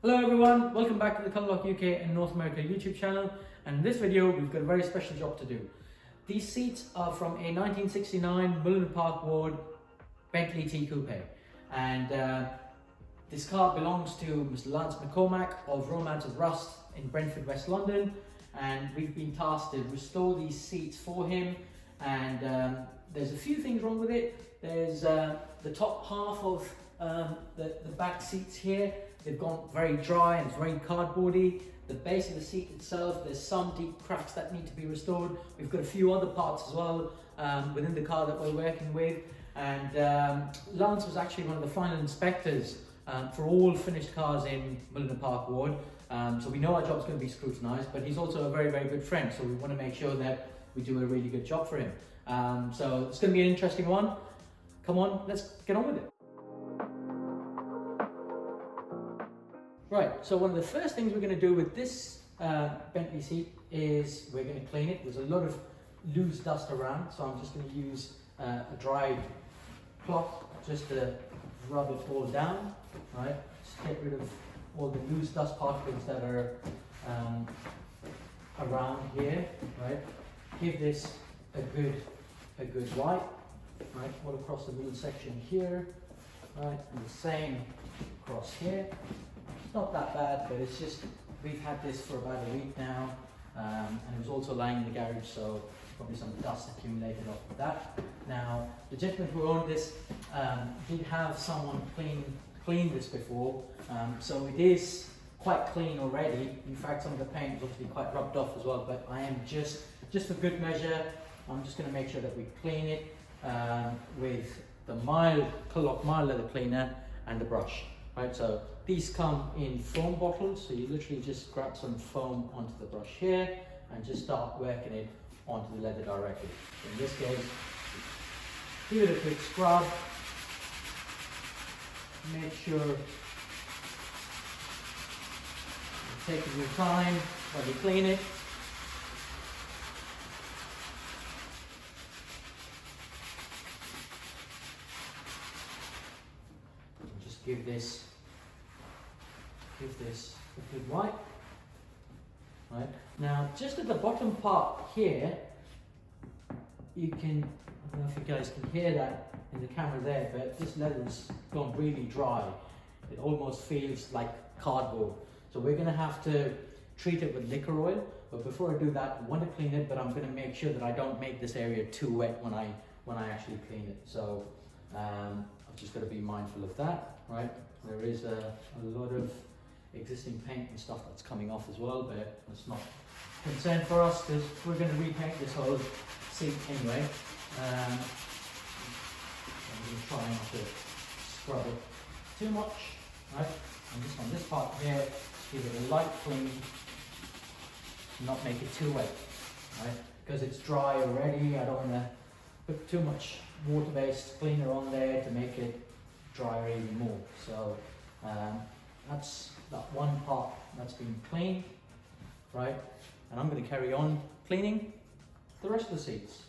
Hello everyone, welcome back to the Colourlock UK and North America YouTube channel, and in this video we've got a very special job to do. These seats are from a 1969 Mulliner Park Ward Bentley T Coupe, and this car belongs to Mr. Lance McCormack of Romance of Rust in Brentford, West London, and we've been tasked to restore these seats for him. And there's a few things wrong with it. There's the top half of the back seats here. They've gone very dry and it's very cardboardy. The base of the seat itself, there's some deep cracks that need to be restored. We've got a few other parts as well within the car that we're working with. And Lance was actually one of the final inspectors for all finished cars in Mulliner Park Ward. So we know our job's going to be scrutinised, but he's also a very, very good friend. So we want to make sure that we do a really good job for him. So it's going to be an interesting one. Come on, let's get on with it. Right, so one of the first things we're going to do with this Bentley seat is we're going to clean it. There's a lot of loose dust around, so I'm just going to use a dry cloth just to rub it all down, right? Just get rid of all the loose dust particles that are around here, right? Give this a good wipe, right? All across the middle section here, right? And the same across here. Not that bad, but it's just, we've had this for about a week now, and it was also lying in the garage, so probably some dust accumulated off of that. Now, the gentleman who owned this did have someone clean this before, so it is quite clean already. In fact, some of the paint is obviously quite rubbed off as well, but I am just for good measure, I'm just going to make sure that we clean it with the Colourlock mild leather cleaner and the brush. Right, so these come in foam bottles, so you literally just grab some foam onto the brush here and just start working it onto the leather directly. So in this case, give it a quick scrub, make sure you're taking your time while you clean it. Give this a good wipe. Right, now just at the bottom part here, you can, I don't know if you guys can hear that in the camera there, but this leather's gone really dry. It almost feels like cardboard. So we're going to have to treat it with liquor oil, but before I do that, I want to clean it, but I'm going to make sure that I don't make this area too wet when I actually clean it. So I've just got to be mindful of that, right? There is a lot of existing paint and stuff that's coming off as well, but it's not a concern for us because we're going to repaint this whole seat anyway. I'm going to try not to scrub it too much, right? And just on this part here, give it a light clean, not make it too wet, right? Because it's dry already, I don't want to put too much water-based cleaner on there to make it drier even more. So that's that one part that's been cleaned, right? And I'm going to carry on cleaning the rest of the seats.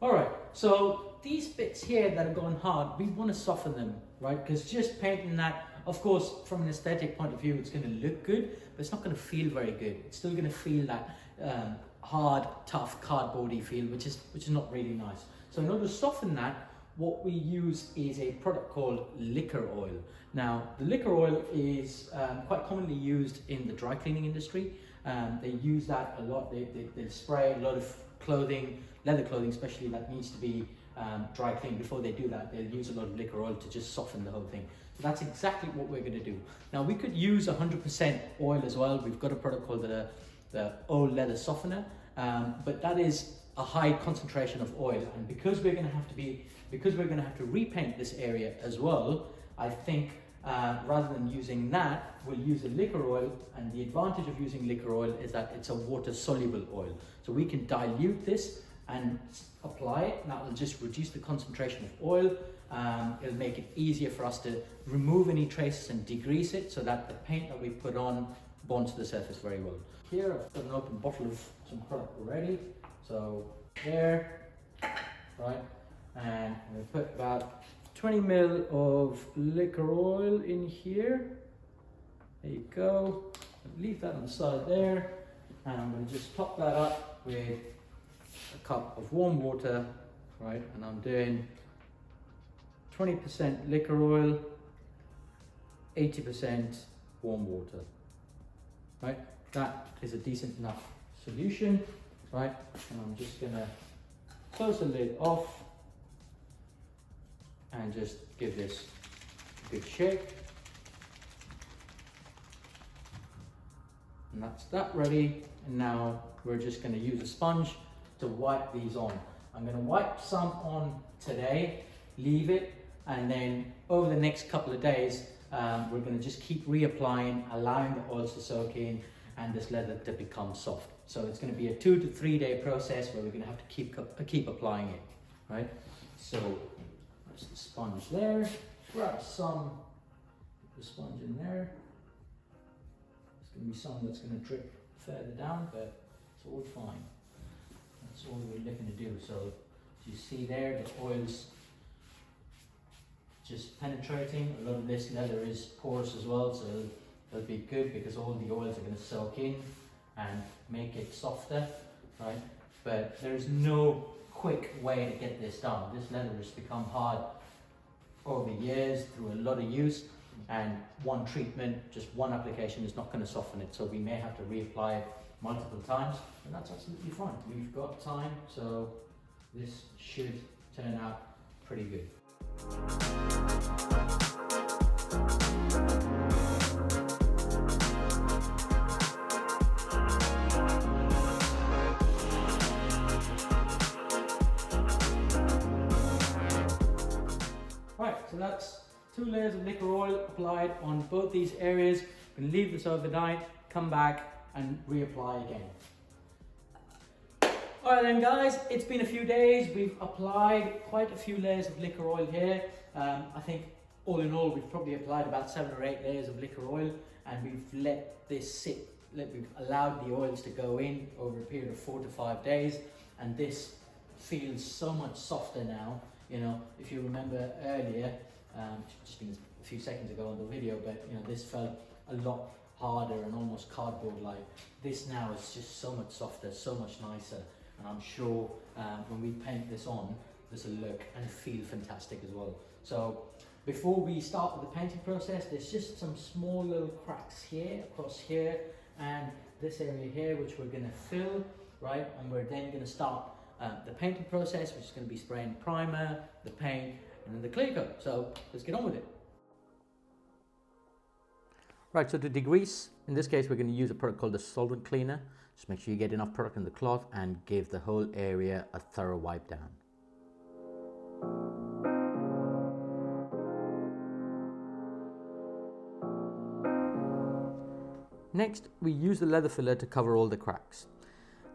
All right, so these bits here that are going hard, we want to soften them, right? Because just painting that, of course, from an aesthetic point of view, it's going to look good, but it's not going to feel very good. It's still going to feel that hard, tough, cardboardy feel, which is not really nice. So in order to soften that, what we use is a product called liquor oil. Now, the liquor oil is quite commonly used in the dry cleaning industry. They use that a lot. They spray a lot of clothing, leather clothing especially, that needs to be dry cleaned. Before they do that, they'll use a lot of liquor oil to just soften the whole thing. So that's exactly what we're going to do. Now we could use 100% oil as well. We've got a product called the old leather softener, but that is a high concentration of oil, and because we're going to have to repaint this area as well, I think rather than using that, we'll use a liquor oil, and the advantage of using liquor oil is that it's a water soluble oil, so we can dilute this and apply it, and that will just reduce the concentration of oil. It'll make it easier for us to remove any traces and degrease it so that the paint that we put on bonds to the surface very well. Here I've got an open bottle of some product already, so there, right, and I'm going to put about 20 ml of liquor oil in here. There you go. Leave that on the side there, and I'm going to just top that up with a cup of warm water, right, and I'm doing 20% liquor oil, 80% warm water, right. That is a decent enough solution, right, and I'm just going to close the lid off and just give this a good shake, and that's that ready. And now we're just going to use a sponge to wipe these on. I'm going to wipe some on today, leave it, and then over the next couple of days we're going to just keep reapplying, allowing the oils to soak in and this leather to become soft. So it's going to be a 2 to 3 day process where we're going to have to keep applying it, right? So there's the sponge there. Grab some, put the sponge in there. There's going to be some that's going to drip further down, but it's all fine. That's all we're looking to do. So as you see there, the oil's just penetrating. A lot of this leather is porous as well, so it'll be good because all the oils are going to soak in and make it softer, right? But there's no quick way to get this done. This leather has become hard over years through a lot of use, and one treatment, just one application is not going to soften it. So we may have to reapply it multiple times, and that's absolutely fine. We've got time, so this should turn out pretty good. Right, so that's 2 layers of liquor oil applied on both these areas. I'm going to leave this overnight, come back and reapply again. Alright then guys, it's been a few days. We've applied quite a few layers of liquor oil here. I think all in all we've probably applied about 7 or 8 layers of liquor oil, and we've let this sit, we've allowed the oils to go in over a period of 4 to 5 days, and this feels so much softer now. You know, if you remember earlier, just been a few seconds ago on the video, but you know, this felt a lot harder and almost cardboard like. This now is just so much softer, so much nicer, and I'm sure when we paint this on, this will look and feel fantastic as well. So before we start with the painting process, there's just some small little cracks here, across here, and this area here, which we're going to fill, right? And we're then going to start the painting process, which is going to be spraying primer, the paint, and then the clear coat. So let's get on with it. Right, so to degrease, in this case we're going to use a product called the Solvent Cleaner. Just make sure you get enough product in the cloth and give the whole area a thorough wipe down. Next, we use the leather filler to cover all the cracks.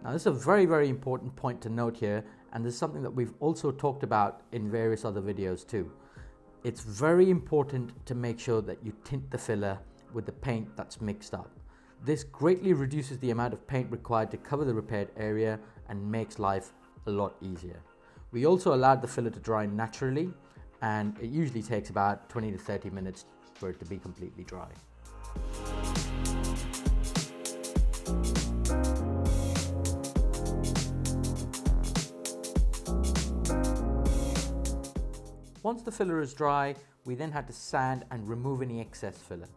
Now this is a very, very important point to note here, and this is something that we've also talked about in various other videos too. It's very important to make sure that you tint the filler with the paint that's mixed up. This greatly reduces the amount of paint required to cover the repaired area and makes life a lot easier. We also allowed the filler to dry naturally, and it usually takes about 20 to 30 minutes for it to be completely dry. Once the filler is dry, we then had to sand and remove any excess filler.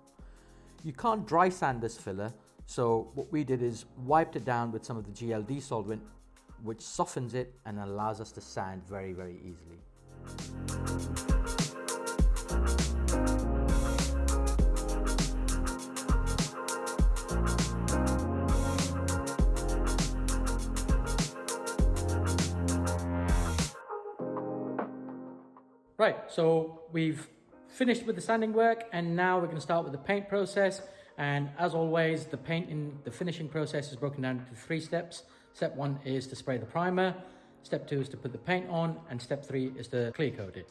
You can't dry sand this filler, so what we did is wiped it down with some of the GLD solvent, which softens it and allows us to sand very, very easily. Right, so we've finished with the sanding work and now we're going to start with the paint process. And as always, the finishing process is broken down into 3 steps. Step 1 is to spray the primer, step 2 is to put the paint on, and step 3 is to clear coat it.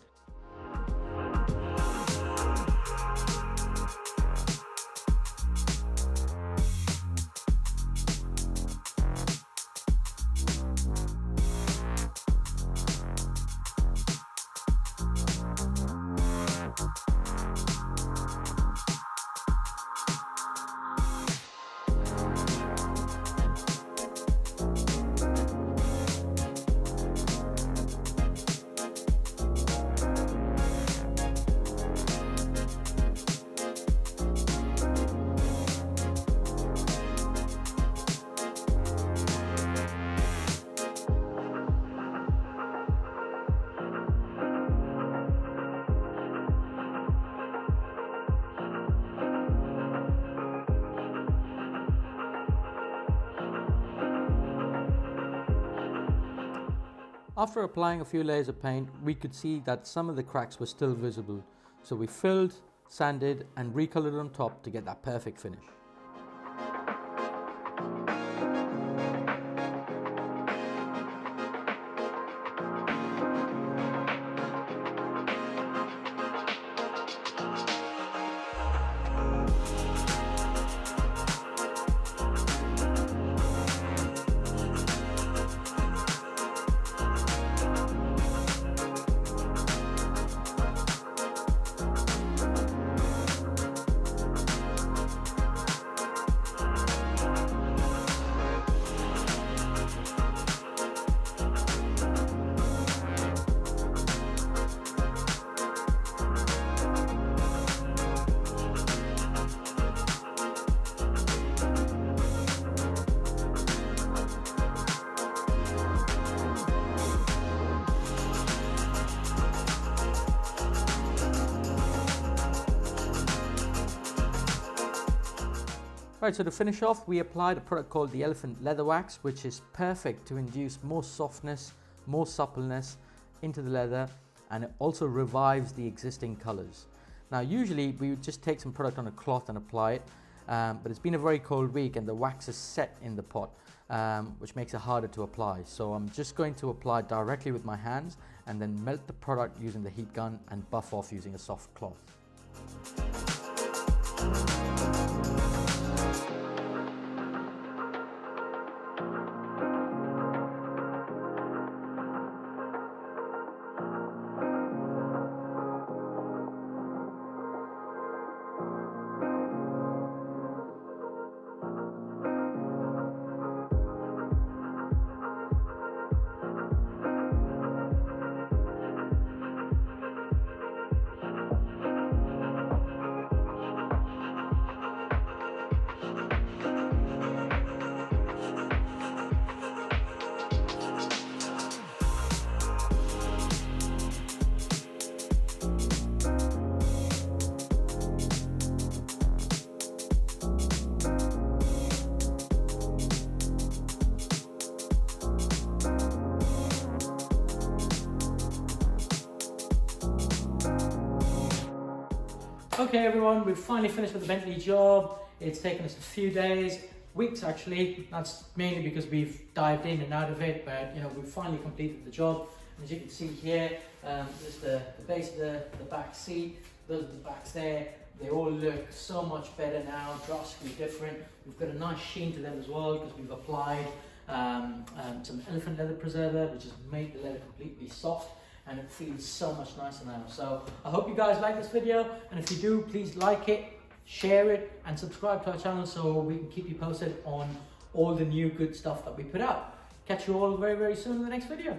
After applying a few layers of paint, we could see that some of the cracks were still visible. So we filled, sanded and recolored on top to get that perfect finish. Right, so to finish off, we applied a product called the Elephant Leather Wax, which is perfect to induce more softness, more suppleness into the leather, and it also revives the existing colors. Now, usually we would just take some product on a cloth and apply it, but it's been a very cold week and the wax is set in the pot, which makes it harder to apply. So I'm just going to apply directly with my hands and then melt the product using the heat gun and buff off using a soft cloth. Okay everyone, we've finally finished with the Bentley job. It's taken us a few days, weeks actually. That's mainly because we've dived in and out of it, but you know, we've finally completed the job. And as you can see here, there's the base of the back seat, those are the backs there. They all look so much better now, drastically different. We've got a nice sheen to them as well because we've applied some elephant leather preserver, which has made the leather completely soft. And it feels so much nicer now. So I hope you guys like this video, and if you do, please like it, share it, and subscribe to our channel so we can keep you posted on all the new good stuff that we put out. Catch you all very, very soon in the next video.